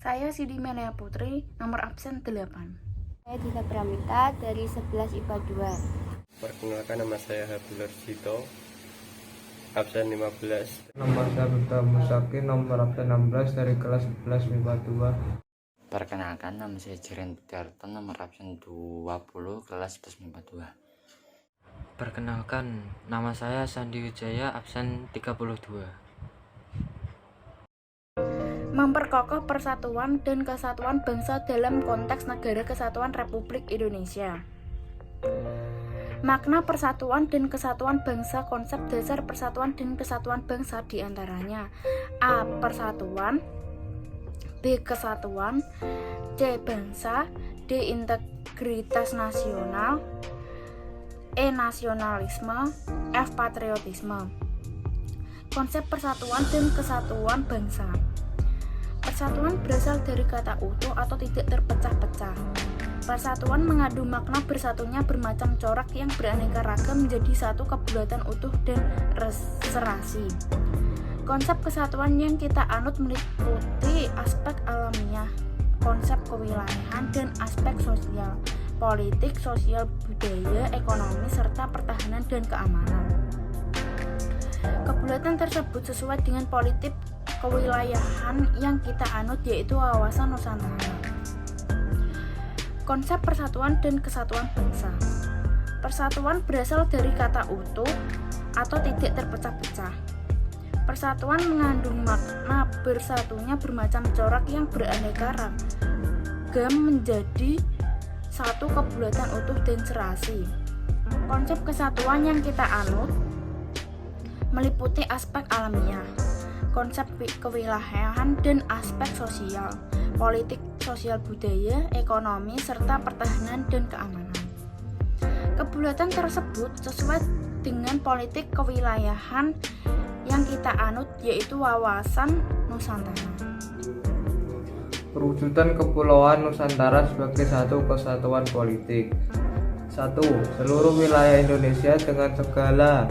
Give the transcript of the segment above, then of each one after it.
Saya Sidi Melea Putri, nomor absen 8. Saya Dita Pramita dari 11 IPA 2. Perkenalkan, nama saya Habibur Sito, absen 15. Nama saya Budha Musaki, nomor absen 16 dari kelas 11 MIPA 2. Perkenalkan, nama saya Jiren Budiarto, nomor absen 20, kelas 11 MIPA 2. Perkenalkan, nama saya Sandi Wijaya, absen 32. Memperkokoh persatuan dan kesatuan bangsa dalam konteks Negara Kesatuan Republik Indonesia. Makna persatuan dan kesatuan bangsa. Konsep dasar persatuan dan kesatuan bangsa diantaranya: A. Persatuan, B. Kesatuan, C. Bangsa, D. Integritas nasional, E. Nasionalisme, F. Patriotisme. Konsep persatuan dan kesatuan bangsa. Persatuan berasal dari kata utuh atau tidak terpecah-pecah. Persatuan mengandung makna bersatunya bermacam corak yang beraneka ragam menjadi satu kebulatan utuh dan serasi. Konsep kesatuan yang kita anut meliputi aspek alamiah, konsep kewilayahan, dan aspek sosial, politik, sosial, budaya, ekonomi, serta pertahanan dan keamanan. Kebulatan tersebut sesuai dengan politik kewilayahan yang kita anut, yaitu wawasan Nusantara. Konsep persatuan dan kesatuan bangsa. Persatuan berasal dari kata utuh atau tidak terpecah-pecah. Persatuan mengandung makna bersatunya bermacam corak yang beraneka ragam menjadi satu kebulatan utuh dan serasi. Konsep kesatuan yang kita anut meliputi aspek alamiah, konsep kewilayahan, dan aspek sosial, politik, sosial, budaya, ekonomi, serta pertahanan dan keamanan. Kebulatan tersebut sesuai dengan politik kewilayahan yang kita anut, yaitu wawasan Nusantara. Perwujudan Kepulauan Nusantara sebagai satu kesatuan politik. 1. Seluruh wilayah Indonesia dengan segala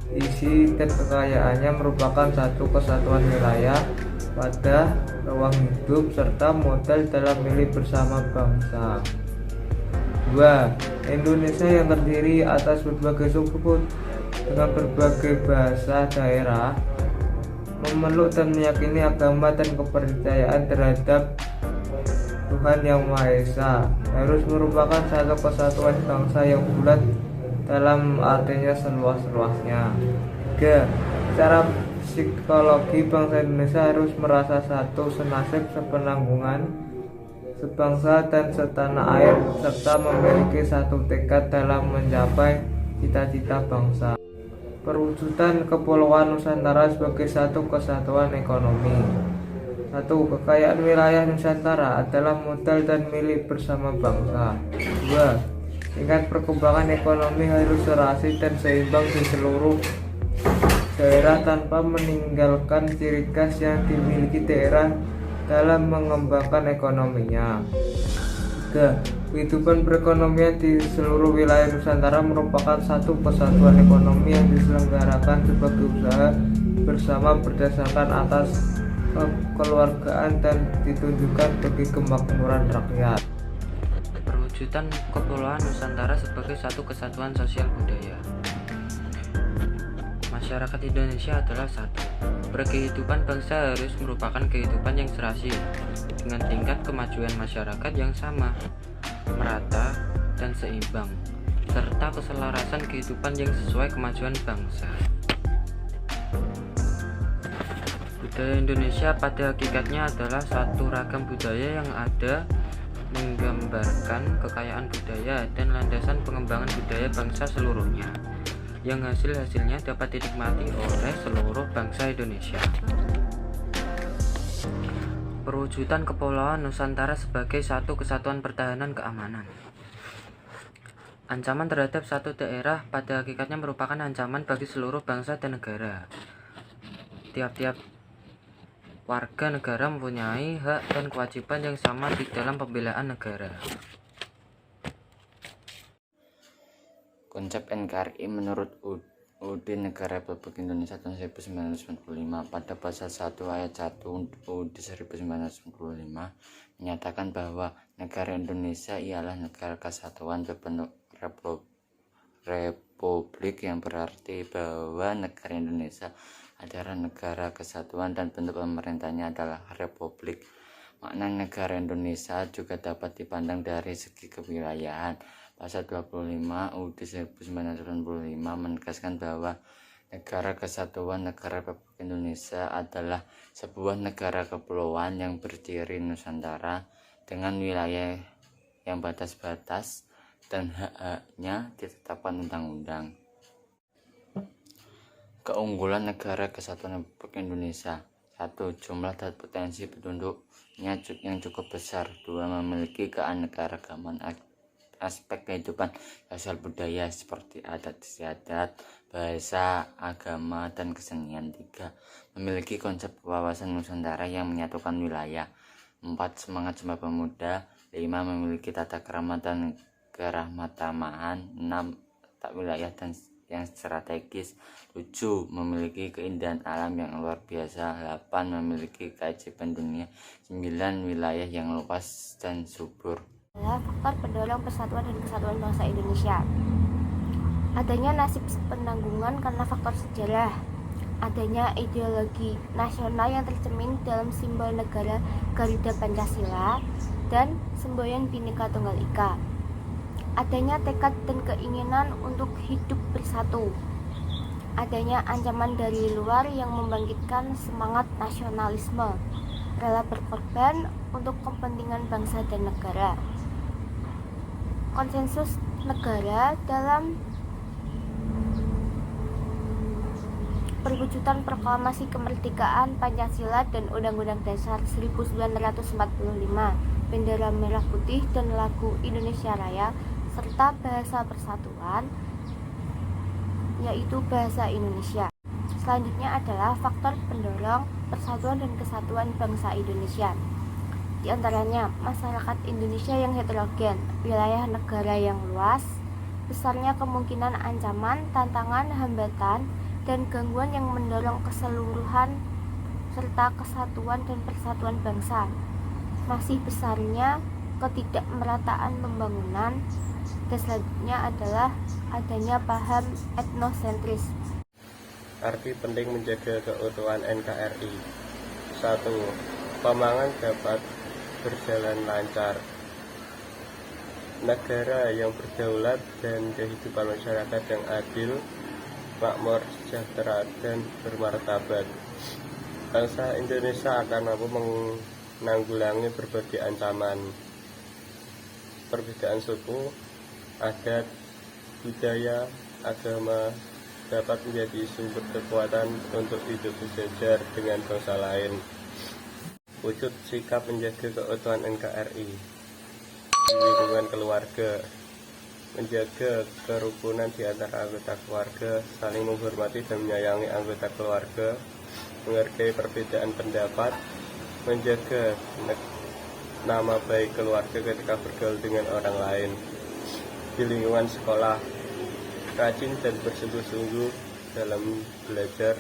isi dan kekayaannya merupakan satu kesatuan wilayah pada ruang hidup serta modal dalam milik bersama bangsa. 2. Indonesia yang terdiri atas berbagai suku dengan berbagai bahasa daerah, memeluk dan meyakini agama dan kepercayaan terhadap Tuhan Yang Maha Esa, harus merupakan satu kesatuan bangsa yang bulat dalam artinya seluas-luasnya. 3. Secara psikologi, bangsa Indonesia harus merasa satu, senasib, sepenanggungan, sebangsa dan setanah air, serta memiliki satu tekad dalam mencapai cita-cita bangsa. Perwujudan Kepulauan Nusantara sebagai satu kesatuan ekonomi. 1. Kekayaan wilayah Nusantara adalah modal dan milik bersama bangsa. 2. Tingkat perkembangan ekonomi harus serasi dan seimbang di seluruh daerah tanpa meninggalkan ciri khas yang dimiliki daerah dalam mengembangkan ekonominya. 3. Kehidupan perekonomian di seluruh wilayah Nusantara merupakan satu kesatuan ekonomi yang diselenggarakan sebagai usaha bersama berdasarkan atas kekeluargaan dan ditunjukkan bagi kemakmuran rakyat. Perwujudan Kepulauan Nusantara sebagai satu kesatuan sosial budaya. Masyarakat Indonesia adalah satu. Berkehidupan bangsa harus merupakan kehidupan yang serasi dengan tingkat kemajuan masyarakat yang sama, merata, dan seimbang, serta keselarasan kehidupan yang sesuai kemajuan bangsa. Budaya Indonesia pada hakikatnya adalah satu ragam budaya yang ada, menggambarkan kekayaan budaya dan landasan pengembangan budaya bangsa seluruhnya, yang hasil-hasilnya dapat dinikmati oleh seluruh bangsa Indonesia. Perwujudan Kepulauan Nusantara sebagai satu kesatuan pertahanan keamanan. Ancaman terhadap satu daerah pada hakikatnya merupakan ancaman bagi seluruh bangsa dan negara. Tiap-tiap warga negara mempunyai hak dan kewajiban yang sama di dalam pembelaan negara. Konsep NKRI menurut UUD Negara Republik Indonesia tahun 1945 pada pasal 1 ayat 1 UUD 1945 menyatakan bahwa negara Indonesia ialah negara kesatuan berbentuk republik, yang berarti bahwa negara Indonesia adalah negara kesatuan dan bentuk pemerintahnya adalah republik. Makna negara Indonesia juga dapat dipandang dari segi kewilayahan. Pasal 25 UUD 1945 menegaskan bahwa negara kesatuan negara Republik Indonesia adalah sebuah negara kepulauan yang berdiri Nusantara dengan wilayah yang batas-batas dan hak-haknya ditetapkan undang-undang. Keunggulan negara kesatuan Republik Indonesia: 1. Jumlah dan potensi penduduknya yang cukup besar. 2. Memiliki keanekaragaman aspek kehidupan sosial budaya seperti adat istiadat, bahasa, agama, dan kesenian. 3. Memiliki konsep wawasan Nusantara yang menyatukan wilayah. 4. Semangat Sumpah Pemuda. 5. Memiliki tata krama dan kerahmatamaan. 6. Tak wilayah dan yang strategis. 7. Memiliki keindahan alam yang luar biasa. 8. Memiliki keajaiban dunia. 9. Wilayah yang luas dan subur. Adalah faktor pendorong persatuan dan kesatuan bangsa Indonesia. Adanya nasib penanggungan karena faktor sejarah. Adanya ideologi nasional yang tercermin dalam simbol negara Garuda Pancasila dan semboyan Bhinneka Tunggal Ika. Adanya tekad dan keinginan untuk hidup bersatu. Adanya ancaman dari luar yang membangkitkan semangat nasionalisme, rela berkorban untuk kepentingan bangsa dan negara. Konsensus negara dalam perwujudan proklamasi kemerdekaan Pancasila dan Undang-Undang Dasar 1945, bendera merah putih dan lagu Indonesia Raya, serta bahasa persatuan, yaitu bahasa Indonesia. Selanjutnya adalah faktor pendorong persatuan dan kesatuan bangsa Indonesia. Di antaranya, masyarakat Indonesia yang heterogen, wilayah negara yang luas, besarnya kemungkinan ancaman, tantangan, hambatan, dan gangguan yang mendorong keseluruhan serta kesatuan dan persatuan bangsa, masih besarnya ketidakmerataan pembangunan, dan selanjutnya adalah adanya paham etnosentris. Arti penting menjaga keutuhan NKRI. 1. Pembangunan dapat berjalan lancar. Negara yang berdaulat dan kehidupan masyarakat yang adil, makmur, sejahtera, dan bermartabat. Bangsa Indonesia akan mampu menanggulangi berbagai ancaman. Perbedaan suku, adat, budaya, agama dapat menjadi sumber kekuatan untuk hidup sejajar dengan bangsa lain. Wujud sikap menjaga keutuhan NKRI di lingkungan keluarga: menjaga kerukunan di antara anggota keluarga, saling menghormati dan menyayangi anggota keluarga, menghargai perbedaan pendapat, menjaga nama baik keluarga ketika bergaul dengan orang lain. Di lingkungan sekolah, rajin dan bersungguh-sungguh dalam belajar,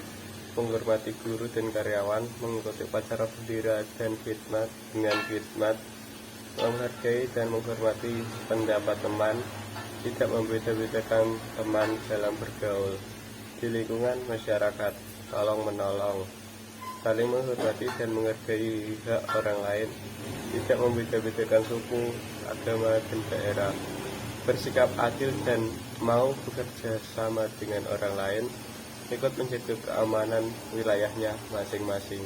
menghormati guru dan karyawan, mengikuti upacara bendera dan khidmat dengan khidmat, menghargai dan menghormati pendapat teman, tidak membeda-bedakan teman dalam bergaul. Di lingkungan masyarakat, tolong menolong, saling menghormati dan menghargai hak orang lain, tidak membeda-bedakan suku, agama, dan daerah, bersikap adil dan mau bekerja sama dengan orang lain, ikut menjaga keamanan wilayahnya masing-masing.